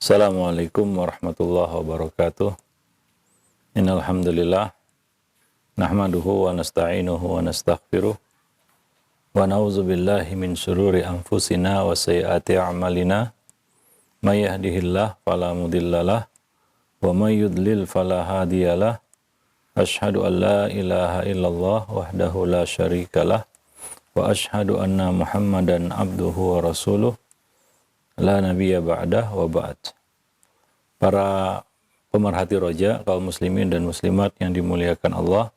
Assalamualaikum warahmatullahi wabarakatuh. Innal hamdalillah nahmaduhu wa nasta'inuhu wa nastaghfiruh wa na'udzu billahi min syururi anfusina wa sayyiati a'malina. May yahdihillahu fala mudhillalah wa may yudlil fala hadiyalah. Asyhadu an la ilaha illallah wahdahu la syarikalah wa asyhadu anna Muhammadan abduhu wa rasuluh la nabiyya ba'dah wa ba'd. Para pemerhati roja, kaum muslimin dan muslimat yang dimuliakan Allah,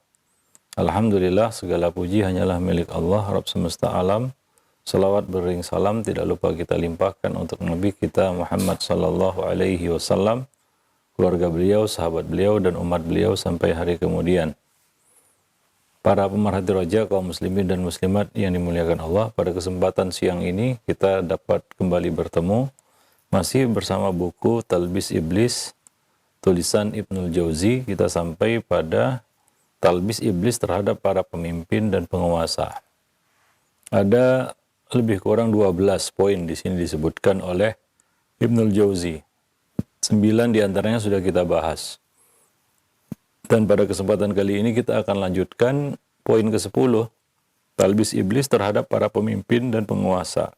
alhamdulillah segala puji hanyalah milik Allah, Rabb semesta alam. Salawat beriring salam tidak lupa kita limpahkan untuk Nabi kita Muhammad sallallahu alaihi wasallam, keluarga beliau, sahabat beliau dan umat beliau sampai hari kemudian. Para pemerhati roja, kaum muslimin dan muslimat yang dimuliakan Allah, pada kesempatan siang ini kita dapat kembali bertemu masih bersama buku Talbis Iblis tulisan Ibnul Jauzi. Kita sampai pada talbis iblis terhadap para pemimpin dan penguasa. Ada lebih kurang 12 poin di sini disebutkan oleh Ibnul Jauzi. 9 diantaranya sudah kita bahas. Dan pada kesempatan kali ini kita akan lanjutkan poin ke-10, talbis iblis terhadap para pemimpin dan penguasa.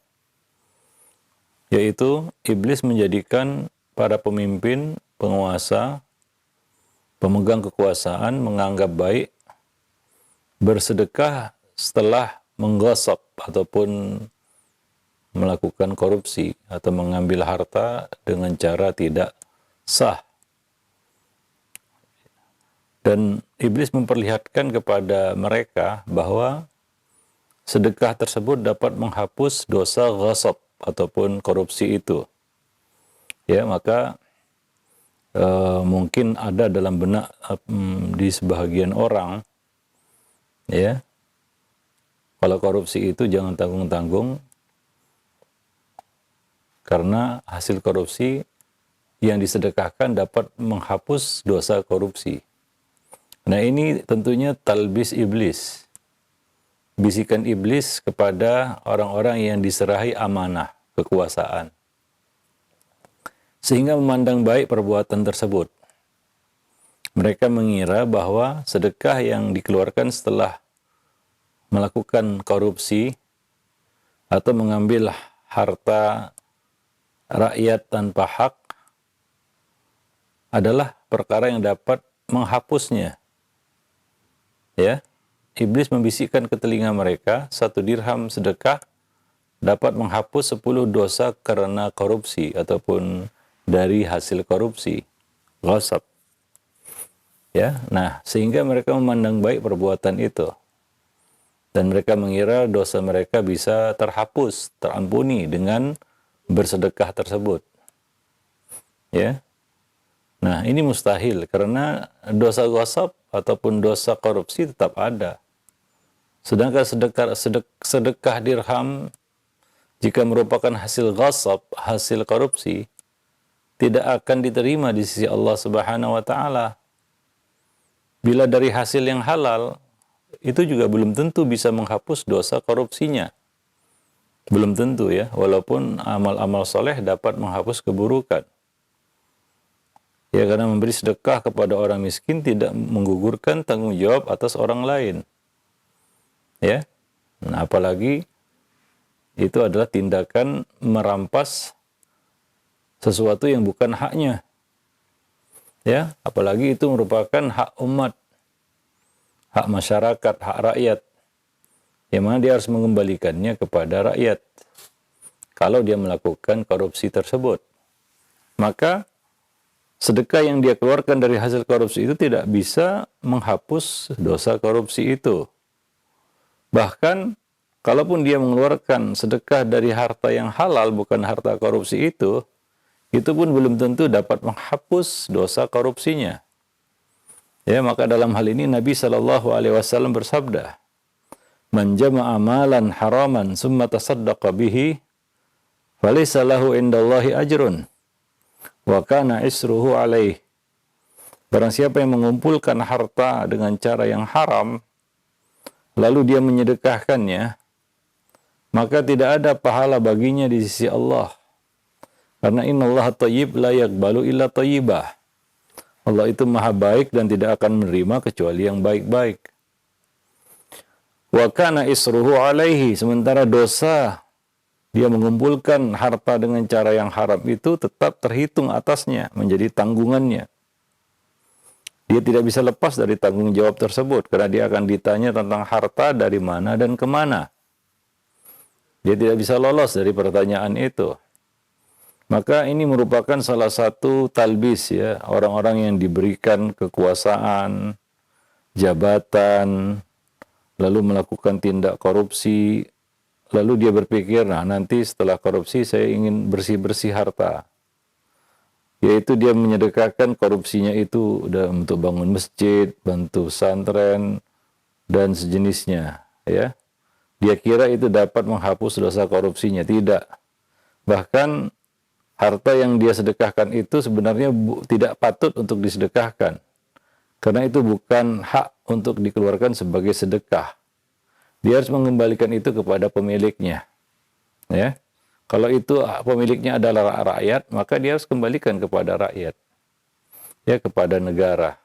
Yaitu iblis menjadikan para pemimpin, penguasa, pemegang kekuasaan menganggap baik bersedekah setelah menggosok ataupun melakukan korupsi atau mengambil harta dengan cara tidak sah. Dan iblis memperlihatkan kepada mereka bahwa sedekah tersebut dapat menghapus dosa ghasab ataupun korupsi itu. Ya, maka mungkin ada dalam benak di sebahagian orang, ya, kalau korupsi itu jangan tanggung-tanggung, karena hasil korupsi yang disedekahkan dapat menghapus dosa korupsi. Nah, ini tentunya talbis iblis, bisikan iblis kepada orang-orang yang diserahi amanah kekuasaan, sehingga memandang baik perbuatan tersebut. Mereka mengira bahwa sedekah yang dikeluarkan setelah melakukan korupsi atau mengambil harta rakyat tanpa hak adalah perkara yang dapat menghapusnya. Ya, iblis membisikkan ke telinga mereka, 1 dirham sedekah dapat menghapus 10 dosa karena korupsi ataupun dari hasil korupsi, ghasab. Ya, nah sehingga mereka memandang baik perbuatan itu. Dan mereka mengira dosa mereka bisa terhapus, terampuni dengan bersedekah tersebut. Ya. Nah, ini mustahil karena dosa ghasab ataupun dosa korupsi tetap ada. Sedangkan sedekah dirham jika merupakan hasil ghasab, hasil korupsi, tidak akan diterima di sisi Allah Subhanahu wa taala. Bila dari hasil yang halal, itu juga belum tentu bisa menghapus dosa korupsinya. Belum tentu, ya, walaupun amal-amal soleh dapat menghapus keburukan. Ya, karena memberi sedekah kepada orang miskin tidak menggugurkan tanggung jawab atas orang lain. Ya. Nah, apalagi itu adalah tindakan merampas sesuatu yang bukan haknya. Ya, apalagi itu merupakan hak umat, hak masyarakat, hak rakyat. Yang mana dia harus mengembalikannya kepada rakyat kalau dia melakukan korupsi tersebut. Maka sedekah yang dia keluarkan dari hasil korupsi itu tidak bisa menghapus dosa korupsi itu. Bahkan, kalaupun dia mengeluarkan sedekah dari harta yang halal, bukan harta korupsi itu pun belum tentu dapat menghapus dosa korupsinya. Ya, maka dalam hal ini Nabi SAW bersabda, "Man jama'a amalan haraman summa tasaddaqa bihi, falaysa lahu indallahi ajrun. Wa kana isruhu alaih." Barang siapa yang mengumpulkan harta dengan cara yang haram, lalu dia menyedekahkannya, maka tidak ada pahala baginya di sisi Allah. Karena innallaha thayyib la yaqbalu illa thayyibah. Allah itu maha baik dan tidak akan menerima kecuali yang baik-baik. Wa kana isruhu alaihi, sementara dosa dia mengumpulkan harta dengan cara yang haram itu tetap terhitung atasnya, menjadi tanggungannya. Dia tidak bisa lepas dari tanggung jawab tersebut karena dia akan ditanya tentang harta dari mana dan kemana. Dia tidak bisa lolos dari pertanyaan itu. Maka ini merupakan salah satu talbis ya, orang-orang yang diberikan kekuasaan, jabatan, lalu melakukan tindak korupsi, lalu dia berpikir, nah nanti setelah korupsi saya ingin bersih-bersih harta. Yaitu dia menyedekahkan korupsinya itu untuk bangun masjid, bantu pesantren, dan sejenisnya. Ya, dia kira itu dapat menghapus dosa korupsinya. Tidak. Bahkan harta yang dia sedekahkan itu sebenarnya tidak patut untuk disedekahkan. Karena itu bukan hak untuk dikeluarkan sebagai sedekah. Dia harus mengembalikan itu kepada pemiliknya. Ya. Kalau itu pemiliknya adalah rakyat, maka dia harus kembalikan kepada rakyat. Ya, kepada negara.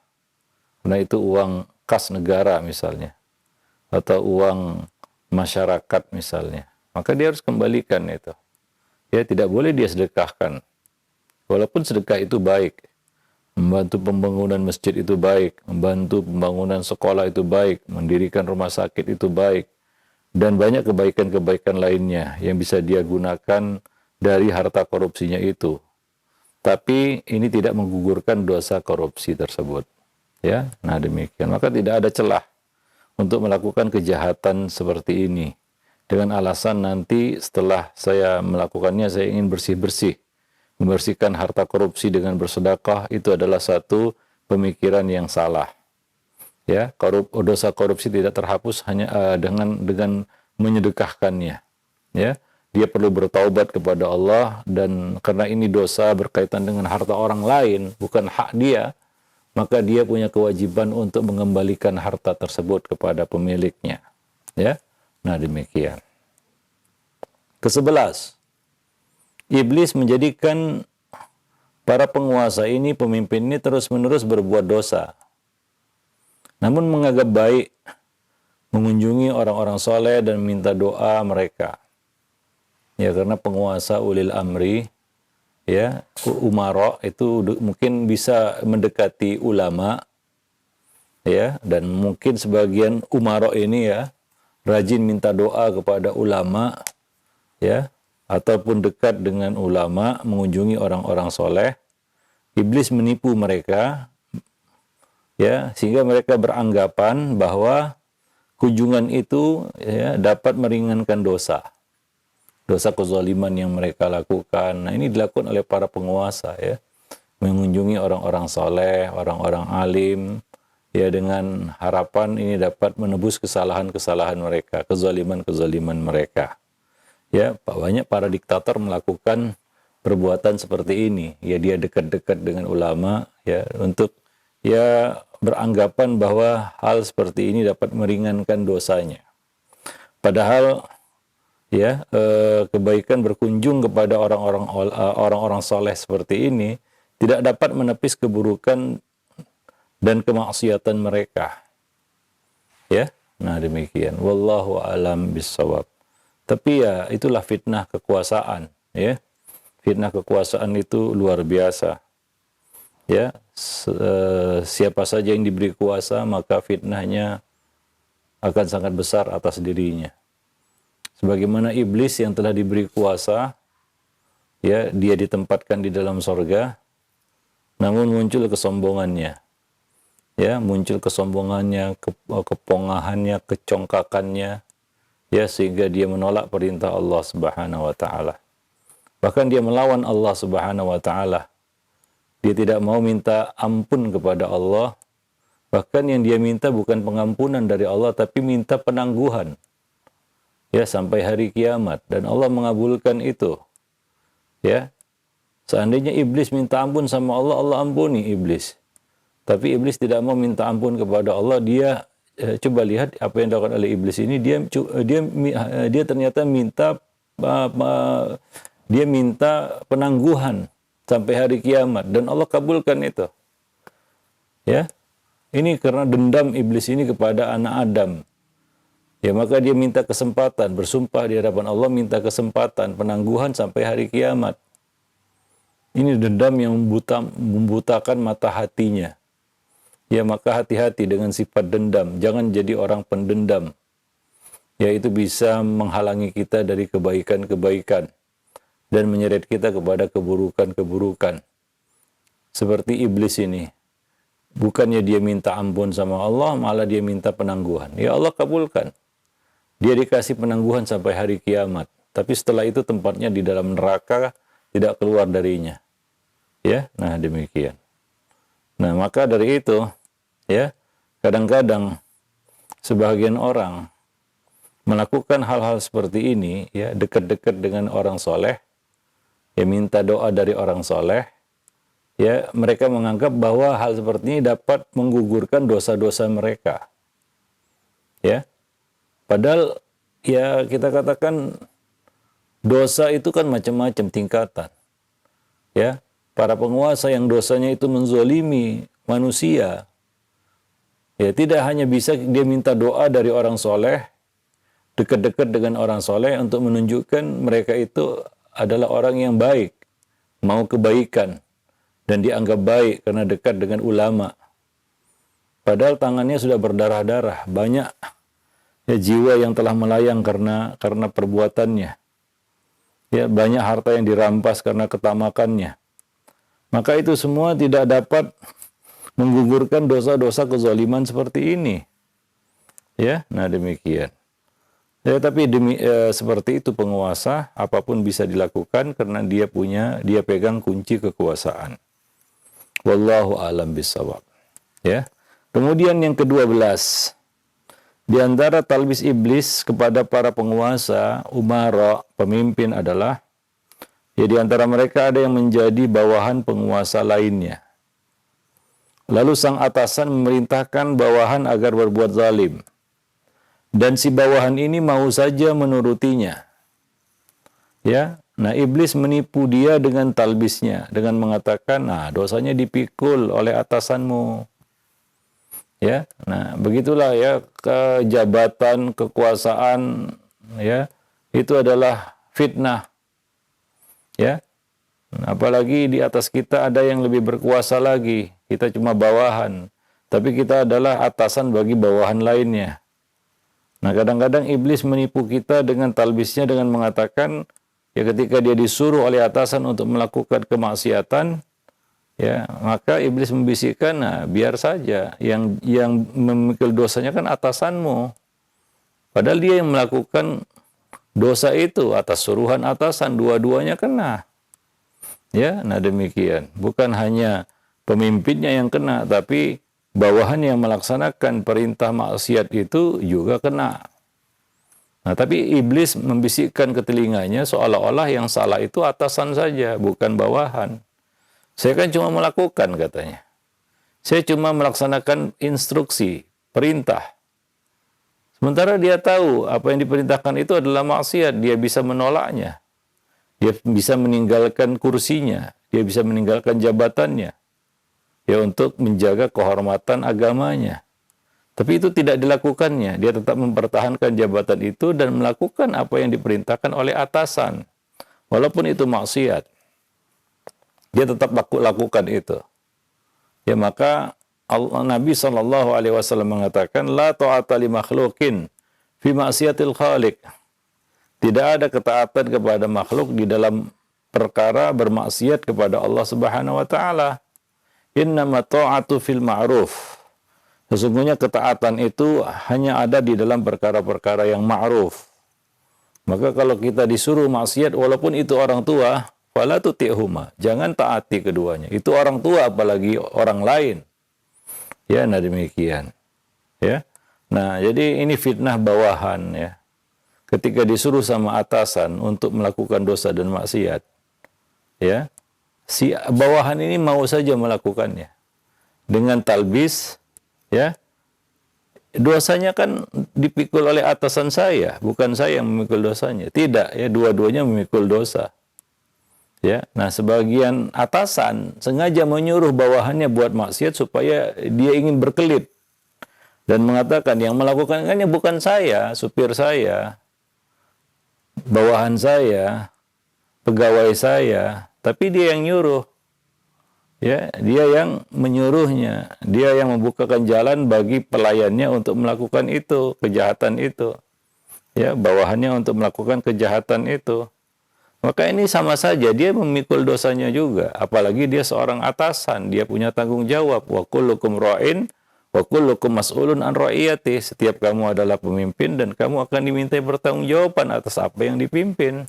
Karena itu uang kas negara misalnya. Atau uang masyarakat misalnya. Maka dia harus kembalikan itu. Ya, tidak boleh dia sedekahkan. Walaupun sedekah itu baik. Membantu pembangunan masjid itu baik. Membantu pembangunan sekolah itu baik. Mendirikan rumah sakit itu baik. Dan banyak kebaikan-kebaikan lainnya yang bisa dia gunakan dari harta korupsinya itu. Tapi ini tidak menggugurkan dosa korupsi tersebut. Ya, nah demikian. Maka tidak ada celah untuk melakukan kejahatan seperti ini. Dengan alasan nanti setelah saya melakukannya, saya ingin bersih-bersih. Membersihkan harta korupsi dengan bersedekah, itu adalah satu pemikiran yang salah. Ya, dosa korupsi tidak terhapus hanya dengan menyedekahkannya. Ya, dia perlu bertaubat kepada Allah, dan karena ini dosa berkaitan dengan harta orang lain, bukan hak dia, maka dia punya kewajiban untuk mengembalikan harta tersebut kepada pemiliknya. Ya, nah demikian. Ke-11, iblis menjadikan para penguasa ini, pemimpin ini terus-menerus berbuat dosa. Namun menganggap baik mengunjungi orang-orang soleh dan minta doa mereka. Ya, karena penguasa ulil amri, ya, umara itu mungkin bisa mendekati ulama, ya, dan mungkin sebagian umara ini ya rajin minta doa kepada ulama, ya, ataupun dekat dengan ulama, mengunjungi orang-orang soleh. Iblis menipu mereka. Ya, sehingga mereka beranggapan bahwa kunjungan itu ya, dapat meringankan dosa kezaliman yang mereka lakukan. Nah, ini dilakukan oleh para penguasa ya, mengunjungi orang-orang soleh, orang-orang alim, ya, dengan harapan ini dapat menebus kesalahan-kesalahan mereka, kezaliman-kezaliman mereka. Ya, banyak para diktator melakukan perbuatan seperti ini. Ya, dia dekat-dekat dengan ulama ya untuk ya beranggapan bahwa hal seperti ini dapat meringankan dosanya. Padahal ya kebaikan berkunjung kepada orang-orang soleh seperti ini tidak dapat menepis keburukan dan kemaksiatan mereka. Ya, nah demikian. Wallahu a'lam bishawab. Tapi ya itulah fitnah kekuasaan. Ya, fitnah kekuasaan itu luar biasa. Ya, siapa saja yang diberi kuasa maka fitnahnya akan sangat besar atas dirinya. Sebagaimana iblis yang telah diberi kuasa, ya, dia ditempatkan di dalam sorga, namun muncul kesombongannya, ya, muncul kesombongannya, kepongahannya, kecongkakannya, ya, sehingga dia menolak perintah Allah Subhanahu Wa Taala. Bahkan dia melawan Allah Subhanahu Wa Taala. Dia tidak mau minta ampun kepada Allah. Bahkan yang dia minta bukan pengampunan dari Allah, tapi minta penangguhan. Ya, sampai hari kiamat. Dan Allah mengabulkan itu. Ya, seandainya iblis minta ampun sama Allah, Allah ampuni iblis. Tapi iblis tidak mau minta ampun kepada Allah. Dia coba lihat apa yang dilakukan oleh iblis ini. Dia ternyata minta Dia minta penangguhan sampai hari kiamat dan Allah kabulkan itu. Ya. Ini karena dendam iblis ini kepada anak Adam. Ya, maka dia minta kesempatan, bersumpah di hadapan Allah minta kesempatan penangguhan sampai hari kiamat. Ini dendam yang membutakan mata hatinya. Ya, maka hati-hati dengan sifat dendam. Jangan jadi orang pendendam. Ya, itu bisa menghalangi kita dari kebaikan-kebaikan dan menyeret kita kepada keburukan-keburukan. Seperti iblis ini. Bukannya dia minta ampun sama Allah, malah dia minta penangguhan. Ya Allah kabulkan. Dia dikasih penangguhan sampai hari kiamat. Tapi setelah itu tempatnya di dalam neraka, tidak keluar darinya. Ya, nah demikian. Nah, maka dari itu, ya, kadang-kadang sebagian orang melakukan hal-hal seperti ini, ya, dekat-dekat dengan orang soleh, ya, minta doa dari orang soleh, ya, mereka menganggap bahwa hal seperti ini dapat menggugurkan dosa-dosa mereka. Ya. Padahal ya kita katakan dosa itu kan macam-macam tingkatan. Ya. Para penguasa yang dosanya itu menzolimi manusia. Ya, tidak hanya bisa dia minta doa dari orang soleh, dekat-dekat dengan orang soleh untuk menunjukkan mereka itu adalah orang yang baik, mau kebaikan. Dan dianggap baik karena dekat dengan ulama. Padahal tangannya sudah berdarah-darah. Banyak ya, jiwa yang telah melayang karena perbuatannya. Ya, banyak harta yang dirampas karena ketamakannya. Maka itu semua tidak dapat menggugurkan dosa-dosa kezaliman seperti ini. Ya, nah demikian. Ya, tapi seperti itu penguasa, apapun bisa dilakukan karena dia pegang kunci kekuasaan. Wallahu a'lam bishawab. Ya. Kemudian yang ke-12, di antara talbis iblis kepada para penguasa, umara, pemimpin adalah, ya, di antara mereka ada yang menjadi bawahan penguasa lainnya. Lalu sang atasan memerintahkan bawahan agar berbuat zalim. Dan si bawahan ini mau saja menurutinya. Ya. Nah, iblis menipu dia dengan talbisnya, dengan mengatakan, nah, dosanya dipikul oleh atasanmu. Ya, nah, begitulah ya, kejabatan, kekuasaan, ya, itu adalah fitnah. Ya, nah, apalagi di atas kita ada yang lebih berkuasa lagi, kita cuma bawahan, tapi kita adalah atasan bagi bawahan lainnya. Nah, kadang-kadang iblis menipu kita dengan talbisnya dengan mengatakan, ya, ketika dia disuruh oleh atasan untuk melakukan kemaksiatan, ya, maka iblis membisikkan, nah, biar saja, yang memikul dosanya kan atasanmu. Padahal dia yang melakukan dosa itu atas suruhan atasan, dua-duanya kena. Ya, nah demikian. Bukan hanya pemimpinnya yang kena, tapi bawahan yang melaksanakan perintah maksiat itu juga kena. Nah, tapi iblis membisikkan ke telinganya seolah-olah yang salah itu atasan saja, bukan bawahan. Saya kan cuma melakukan, katanya. Saya cuma melaksanakan instruksi, perintah. Sementara dia tahu apa yang diperintahkan itu adalah maksiat, dia bisa menolaknya. Dia bisa meninggalkan kursinya, dia bisa meninggalkan jabatannya. Ya, untuk menjaga kehormatan agamanya. Tapi itu tidak dilakukannya. Dia tetap mempertahankan jabatan itu dan melakukan apa yang diperintahkan oleh atasan. Walaupun itu maksiat. Dia tetap lakukan itu. Ya, maka Nabi SAW mengatakan, La ta'ata li makhlukin fi maksiatil khaliq. Tidak ada ketaatan kepada makhluk di dalam perkara bermaksiat kepada Allah Subhanahu wa taala. Innama ta'atu fil ma'ruf. Sesungguhnya ketaatan itu hanya ada di dalam perkara-perkara yang ma'ruf. Maka kalau kita disuruh maksiat walaupun itu orang tua, fala tuti'huma, jangan taati keduanya. Itu orang tua apalagi orang lain. Ya, nah demikian. Ya. Nah, jadi ini fitnah bawahan ya. Ketika disuruh sama atasan untuk melakukan dosa dan maksiat, ya, si bawahan ini mau saja melakukannya dengan talbis, ya, dosanya kan dipikul oleh atasan saya, bukan saya yang memikul dosanya. Tidak, ya, dua-duanya memikul dosa. Ya, nah sebagian atasan sengaja menyuruh bawahannya buat maksiat supaya dia ingin berkelit dan mengatakan yang melakukannya bukan saya, supir saya, bawahan saya, pegawai saya, tapi dia yang nyuruh. Ya, dia yang menyuruhnya, dia yang membukakan jalan bagi pelayannya untuk melakukan itu, kejahatan itu. Ya, bawahannya untuk melakukan kejahatan itu. Maka ini sama saja dia memikul dosanya juga, apalagi dia seorang atasan, dia punya tanggung jawab. Wa kullukum ra'in wa kullukum mas'ulun an ra'iyati. Setiap kamu adalah pemimpin dan kamu akan dimintai pertanggungjawaban atas apa yang dipimpin.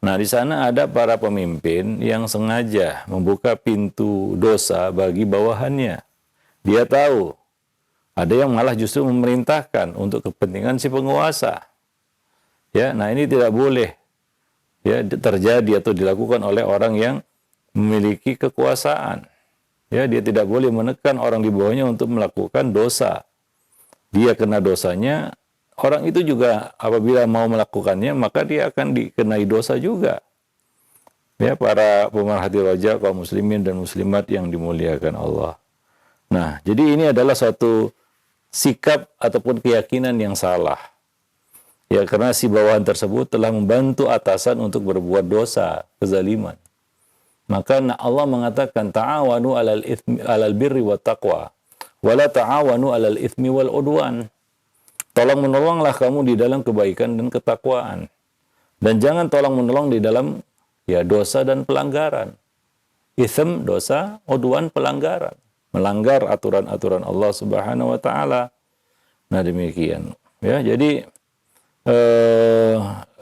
Nah, di sana ada para pemimpin yang sengaja membuka pintu dosa bagi bawahannya. Dia tahu, ada yang malah justru memerintahkan untuk kepentingan si penguasa. Ya, nah ini tidak boleh ya terjadi atau dilakukan oleh orang yang memiliki kekuasaan. Ya, dia tidak boleh menekan orang di bawahnya untuk melakukan dosa. Dia kena dosanya. Orang itu juga apabila mau melakukannya, maka dia akan dikenai dosa juga. Ya, para pemerhati wajah kaum muslimin dan muslimat yang dimuliakan Allah. Nah, jadi ini adalah suatu sikap ataupun keyakinan yang salah. Ya, karena si bawahan tersebut telah membantu atasan untuk berbuat dosa, kezaliman. Maka Allah mengatakan ta'awanu 'alal birri wat taqwa wa la ta'awanu 'alal itsmi wal udwan. Tolong menolonglah kamu di dalam kebaikan dan ketakwaan. Dan jangan tolong menolong di dalam ya dosa dan pelanggaran. Itsm dosa, udwan pelanggaran. Melanggar aturan-aturan Allah Subhanahu wa taala. Nah, demikian. Ya, jadi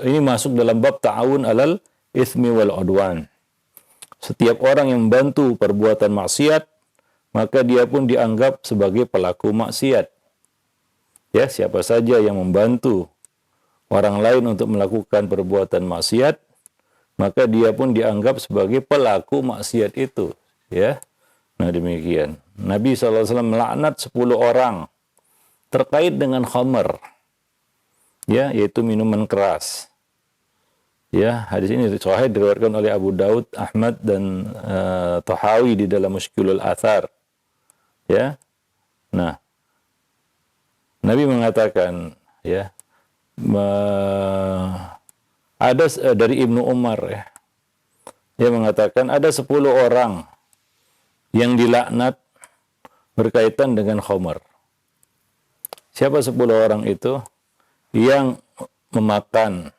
ini masuk dalam bab ta'awun 'alal itsmi wal udwan. Setiap orang yang membantu perbuatan maksiat, maka dia pun dianggap sebagai pelaku maksiat. Ya, siapa saja yang membantu orang lain untuk melakukan perbuatan maksiat, maka dia pun dianggap sebagai pelaku maksiat itu. Ya, nah demikian. Nabi SAW melaknat 10 orang terkait dengan khamr, ya, yaitu minuman keras. Ya, hadis ini sahih diriwayatkan oleh Abu Daud, Ahmad dan Tahawi di dalam Mushkilul Athar. Ya, nah. Nabi mengatakan, ya, ada dari Ibnu Umar, ya, dia mengatakan ada 10 orang yang dilaknat berkaitan dengan khamr. Siapa 10 orang itu? Yang memakan,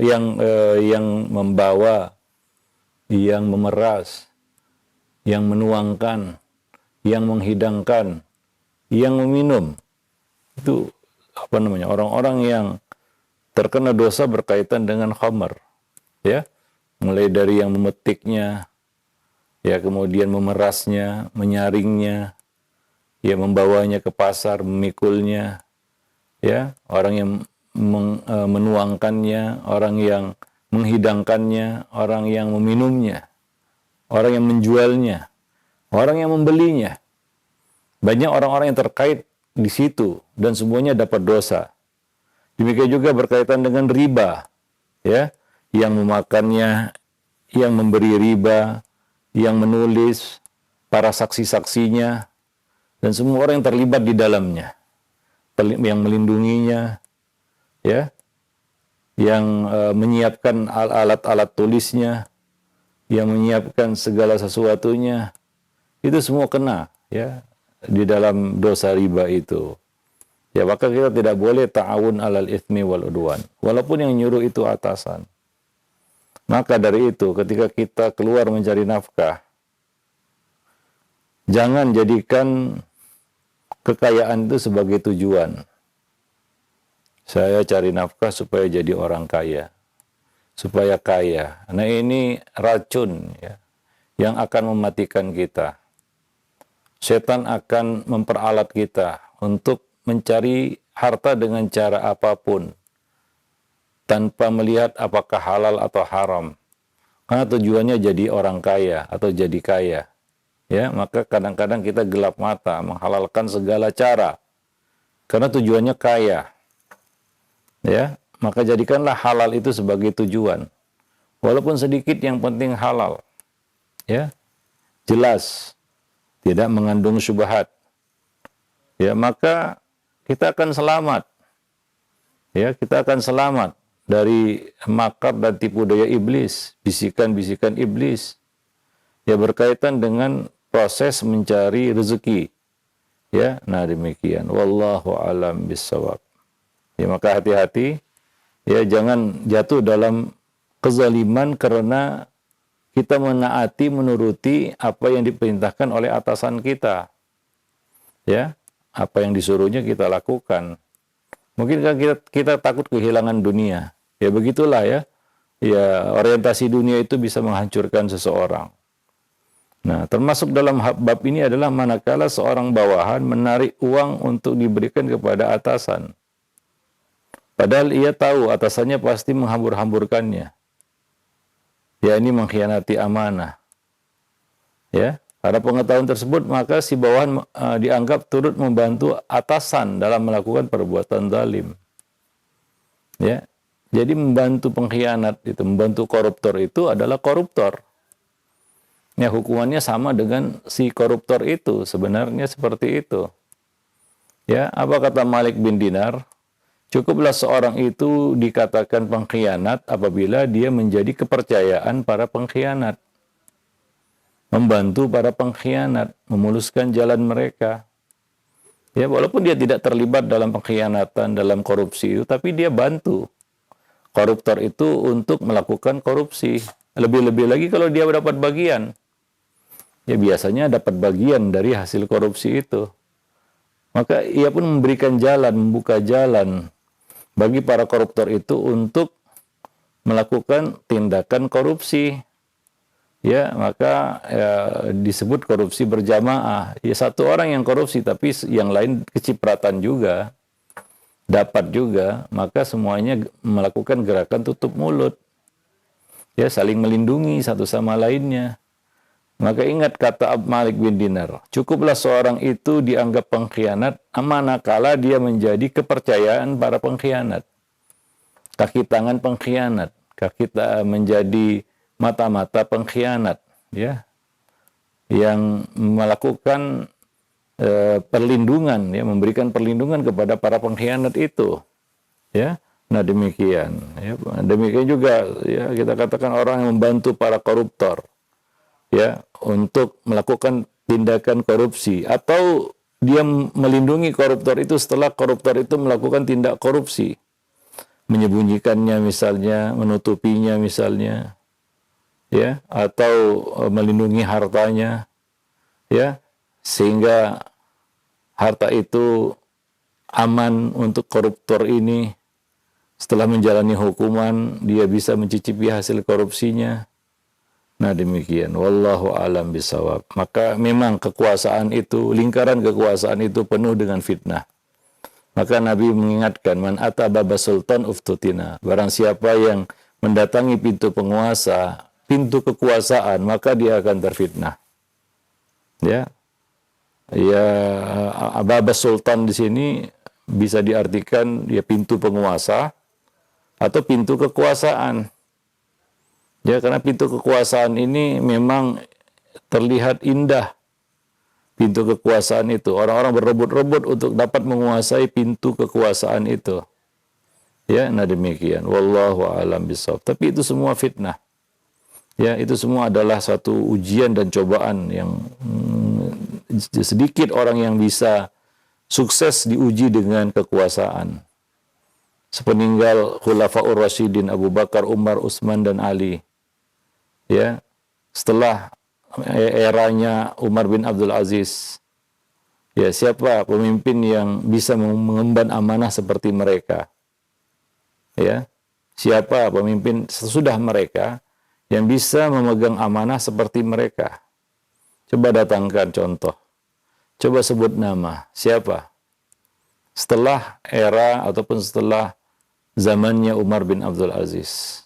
yang membawa, yang memeras, yang menuangkan, yang menghidangkan, yang meminum. Itu orang-orang yang terkena dosa berkaitan dengan khamr. Ya, mulai dari yang memetiknya, ya, kemudian memerasnya, menyaringnya, ya, membawanya ke pasar, memikulnya, ya, orang yang menuangkannya, orang yang menghidangkannya, orang yang meminumnya, orang yang menjualnya, orang yang membelinya. Banyak orang-orang yang terkait di situ dan semuanya dapat dosa. Demikian juga berkaitan dengan riba, ya, yang memakannya, yang memberi riba, yang menulis, para saksi-saksinya, dan semua orang yang terlibat di dalamnya, yang melindunginya, ya, yang menyiapkan alat-alat tulisnya, yang menyiapkan segala sesuatunya. Itu semua kena, ya, di dalam dosa riba itu. Ya, maka kita tidak boleh ta'awun 'alal itsmi wal udwan, walaupun yang nyuruh itu atasan. Maka dari itu, ketika kita keluar mencari nafkah, jangan jadikan kekayaan itu sebagai tujuan. Saya cari nafkah supaya jadi orang kaya, supaya kaya. Nah, ini racun, ya, yang akan mematikan kita. Setan akan memperalat kita untuk mencari harta dengan cara apapun, tanpa melihat apakah halal atau haram. Karena tujuannya jadi orang kaya atau jadi kaya. Ya, maka kadang-kadang kita gelap mata menghalalkan segala cara karena tujuannya kaya. Ya, maka jadikanlah halal itu sebagai tujuan. Walaupun sedikit, yang penting halal. Ya, jelas, tidak mengandung syubhat. Ya, maka kita akan selamat. Ya, kita akan selamat dari makar dan tipu daya iblis, bisikan-bisikan iblis. Ya, berkaitan dengan proses mencari rezeki. Ya, nah demikian. Wallahu alam bissawab. Ya, maka hati-hati. Ya, jangan jatuh dalam kezaliman karena kita menaati, menuruti apa yang diperintahkan oleh atasan kita. Ya, apa yang disuruhnya kita lakukan. Mungkin kan kita takut kehilangan dunia. Ya begitulah ya. Ya, orientasi dunia itu bisa menghancurkan seseorang. Nah, termasuk dalam bab ini adalah manakala seorang bawahan menarik uang untuk diberikan kepada atasan. Padahal ia tahu atasannya pasti menghambur-hamburkannya. Ya, ini mengkhianati amanah. Ya, karena pengetahuan tersebut maka si bawahan dianggap turut membantu atasan dalam melakukan perbuatan zalim. Ya, jadi membantu pengkhianat itu, membantu koruptor itu adalah koruptor. Ya, hukumannya sama dengan si koruptor itu, sebenarnya seperti itu. Ya, apa kata Malik bin Dinar? Cukuplah seorang itu dikatakan pengkhianat apabila dia menjadi kepercayaan para pengkhianat. Membantu para pengkhianat, memuluskan jalan mereka. Ya, walaupun dia tidak terlibat dalam pengkhianatan, dalam korupsi itu, tapi dia bantu koruptor itu untuk melakukan korupsi. Lebih-lebih lagi kalau dia dapat bagian. Ya, biasanya dapat bagian dari hasil korupsi itu. Maka ia pun memberikan jalan, membuka jalan bagi para koruptor itu untuk melakukan tindakan korupsi. Ya, maka ya, disebut korupsi berjamaah. Ya, satu orang yang korupsi tapi yang lain kecipratan juga, dapat juga, maka semuanya melakukan gerakan tutup mulut. Ya, saling melindungi satu sama lainnya. Maka ingat kata Malik bin Dinar, cukuplah seorang itu dianggap pengkhianat manakala dia menjadi kepercayaan para pengkhianat. Kaki tangan pengkhianat, menjadi mata-mata pengkhianat, ya, yang melakukan perlindungan, ya, memberikan perlindungan kepada para pengkhianat itu, ya. Nah demikian, ya. Demikian juga, ya, kita katakan orang yang membantu para koruptor, ya, untuk melakukan tindakan korupsi, atau dia melindungi koruptor itu setelah koruptor itu melakukan tindak korupsi, menyembunyikannya misalnya, menutupinya misalnya, ya, atau melindungi hartanya, ya, sehingga harta itu aman untuk koruptor ini. Setelah menjalani hukuman, dia bisa mencicipi hasil korupsinya. Nah demikian, wallahu alam bisawab. Maka memang kekuasaan itu, lingkaran kekuasaan itu penuh dengan fitnah. Maka Nabi mengingatkan, man ata baba sultan uftutina. Barang siapa yang mendatangi pintu penguasa, pintu kekuasaan, maka dia akan terfitnah. Ya, ya, baba sultan di sini bisa diartikan ya pintu penguasa atau pintu kekuasaan. Ya, karena pintu kekuasaan ini memang terlihat indah. Pintu kekuasaan itu, orang-orang berebut-rebut untuk dapat menguasai pintu kekuasaan itu. Ya, nah demikian. Wallahu a'lam bishawab. Tapi itu semua fitnah. Ya, itu semua adalah satu ujian dan cobaan yang sedikit orang yang bisa sukses diuji dengan kekuasaan. Sepeninggal Khulafaur Rasyidin Abu Bakar, Umar, Utsman dan Ali. Ya, setelah eranya Umar bin Abdul Aziz, ya, siapa pemimpin yang bisa mengemban amanah seperti mereka? Ya, siapa pemimpin sesudah mereka yang bisa memegang amanah seperti mereka? Coba datangkan contoh. Coba sebut nama. Siapa? Setelah era ataupun setelah zamannya Umar bin Abdul Aziz,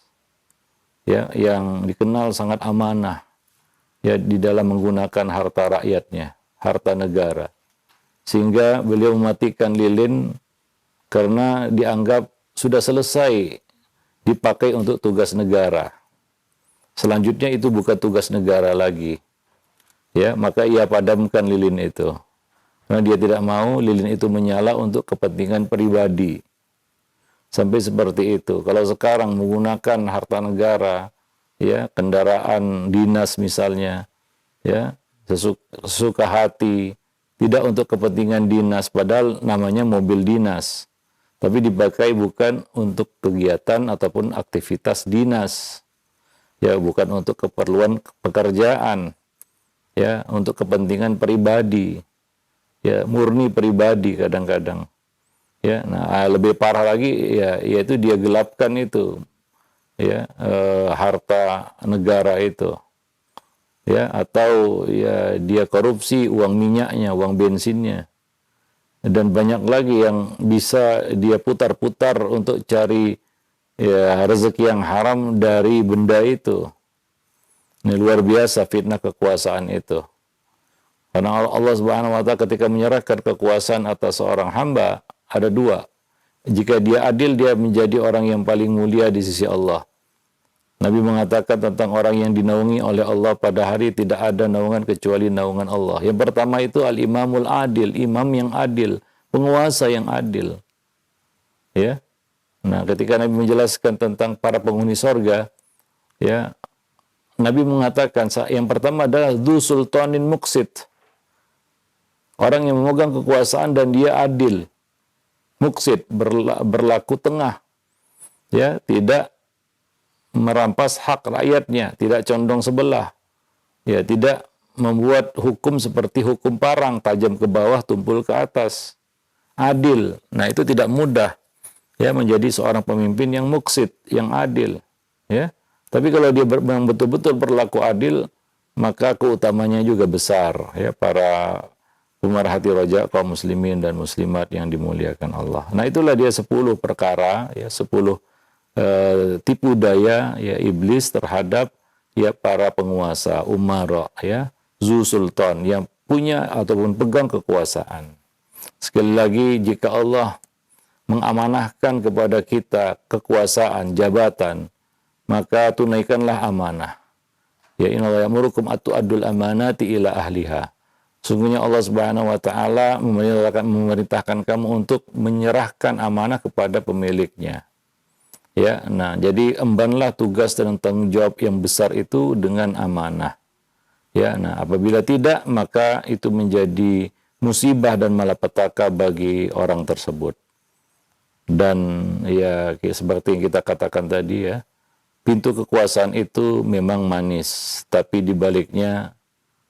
ya, yang dikenal sangat amanah, ya, di dalam menggunakan harta rakyatnya, harta negara, sehingga beliau mematikan lilin karena dianggap sudah selesai dipakai untuk tugas negara, selanjutnya itu bukan tugas negara lagi, ya, maka ia padamkan lilin itu. Karena dia tidak mau lilin itu menyala untuk kepentingan pribadi. Sampai seperti itu. Kalau sekarang menggunakan harta negara, ya, kendaraan dinas misalnya, ya, sesuka hati, tidak untuk kepentingan dinas, padahal namanya mobil dinas, tapi dipakai bukan untuk kegiatan ataupun aktivitas dinas, ya, bukan untuk keperluan pekerjaan, ya, untuk kepentingan pribadi, ya, murni pribadi kadang-kadang, ya. Nah, lebih parah lagi, ya, yaitu dia gelapkan itu, ya, harta negara itu, ya, atau ya dia korupsi uang minyaknya, uang bensinnya, dan banyak lagi yang bisa dia putar-putar untuk cari, ya, rezeki yang haram dari benda itu. Ini luar biasa fitnah kekuasaan itu. Karena Allah Subhanahu wa taala ketika menyerahkan kekuasaan atas seorang hamba ada dua. Jika dia adil, dia menjadi orang yang paling mulia di sisi Allah. Nabi mengatakan tentang orang yang dinaungi oleh Allah pada hari tidak ada naungan kecuali naungan Allah. Yang pertama itu al-imamul adil, imam yang adil, penguasa yang adil. Ya. Nah, ketika Nabi menjelaskan tentang para penghuni sorga, ya, Nabi mengatakan yang pertama adalah dzu sultanin muqsit. Orang yang memegang kekuasaan dan dia adil. Muqsit, berlaku tengah. Ya, tidak merampas hak rakyatnya, tidak condong sebelah. Ya, tidak membuat hukum seperti hukum parang, tajam ke bawah, tumpul ke atas. Adil. Nah, itu tidak mudah, ya, menjadi seorang pemimpin yang muqsit, yang adil, ya. Tapi kalau dia betul-betul berlaku adil, maka keutamanya juga besar, ya, para pemerhati roja kaum muslimin dan muslimat yang dimuliakan Allah. Nah, itulah dia 10 perkara, ya, 10 tipu daya, ya, iblis terhadap, ya, para penguasa, umara, ya, zu sultan yang punya ataupun pegang kekuasaan. Sekali lagi, jika Allah mengamanahkan kepada kita kekuasaan, jabatan, maka tunaikanlah amanah. Ya, innallaha ya'murukum atu'addul amanati ila ahliha. Sungguhnya Allah Subhanahu wa taala memerintahkan kamu untuk menyerahkan amanah kepada pemiliknya. Ya, nah, jadi embanlah tugas dan tanggung jawab yang besar itu dengan amanah. Ya, nah, apabila tidak, maka itu menjadi musibah dan malapetaka bagi orang tersebut. Dan ya, seperti yang kita katakan tadi, ya, pintu kekuasaan itu memang manis, tapi di baliknya,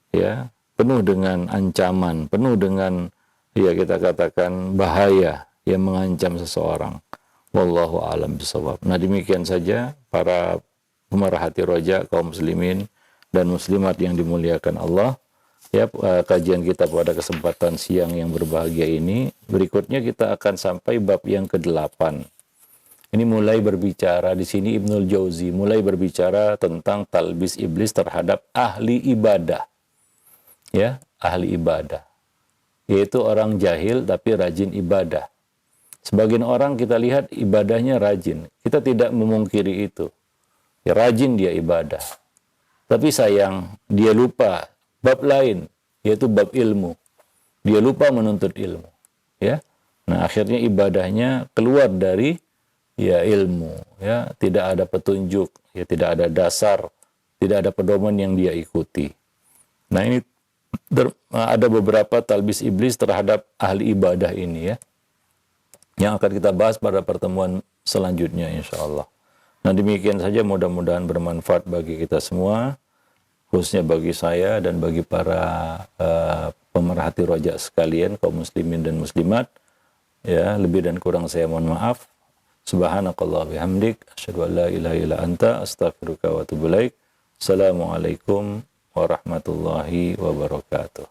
ya, penuh dengan ancaman, penuh dengan, ya, kita katakan bahaya yang mengancam seseorang. Wallahu a'lam bishawab. Nah, demikian saja para pemerhati roja kaum muslimin dan muslimat yang dimuliakan Allah, ya, kajian kita pada kesempatan siang yang berbahagia ini. Berikutnya kita akan sampai bab yang ke-8. Ini mulai berbicara di sini Ibnul Jauzi mulai berbicara tentang talbis iblis terhadap ahli ibadah. Ya, ahli ibadah, yaitu orang jahil tapi rajin ibadah. Sebagian orang kita lihat ibadahnya rajin, kita tidak memungkiri itu, ya, rajin dia ibadah, tapi sayang dia lupa bab lain, yaitu bab ilmu. Dia lupa menuntut ilmu, ya. Nah, akhirnya ibadahnya keluar dari, ya, ilmu, ya, tidak ada petunjuk, ya, tidak ada dasar, tidak ada pedoman yang dia ikuti. Nah, ini ada beberapa talbis iblis terhadap ahli ibadah ini, ya, yang akan kita bahas pada pertemuan selanjutnya insyaallah. Nah, demikian saja, mudah-mudahan bermanfaat bagi kita semua, khususnya bagi saya dan bagi para pemerhati roja sekalian, kaum muslimin dan muslimat. Ya, lebih dan kurang saya mohon maaf. Subhanakallah bihamdik, asyhadu an la ilaha illa anta, astaghfiruka wa atubu ilaik. Assalamualaikum warahmatullahi wabarakatuh.